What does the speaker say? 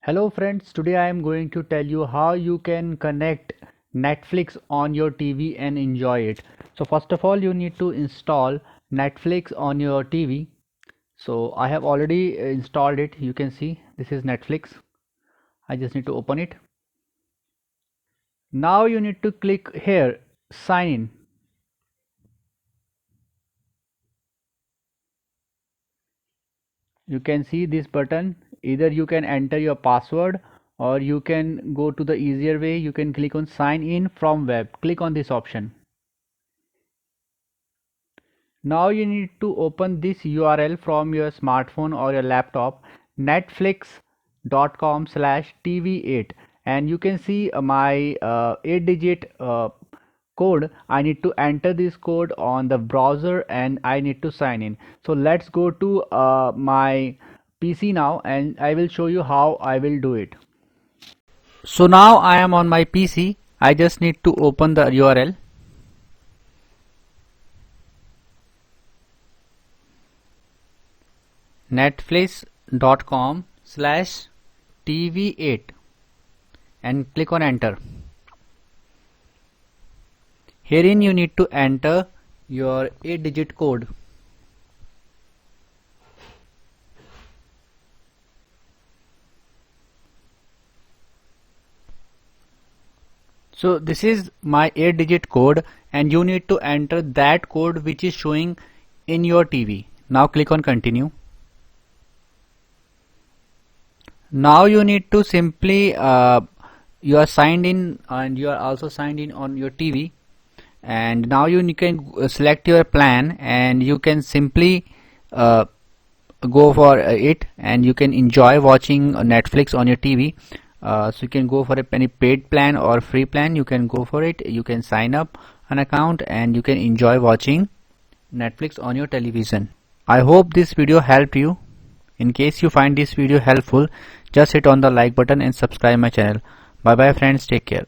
Hello friends, today I am going to tell you how you can connect Netflix on your TV and enjoy it. So first of all you need to install Netflix on your TV. So I have already installed it. You can see this is Netflix. I just need to open it. Now you need to click here, sign in. You can see this button. Either you can enter your password or you can go to the easier way. You can click on sign in from web. Click on this option. Now you need to open this URL from your smartphone or your laptop, netflix.com/tv8, and you can see my 8-digit code. I need to enter this code on the browser and I need to sign in. So let's go to my PC now and I will show you how I will do it. So now I am on my PC. I just need to open the URL. netflix.com/tv8 and click on enter. Herein you need to enter your 8-digit code. So this is my 8-digit code and you need to enter that code which is showing in your TV. Now click on continue. Now you need to simply you are signed in and you are also signed in on your TV, and now you can select your plan and you can simply go for it and you can enjoy watching Netflix on your TV. So you can go for any paid plan or free plan. You can go for it. You can sign up an account and you can enjoy watching Netflix on your television. I hope this video helped you. In case you find this video helpful, just hit on the like button and subscribe my channel. Bye bye friends, take care.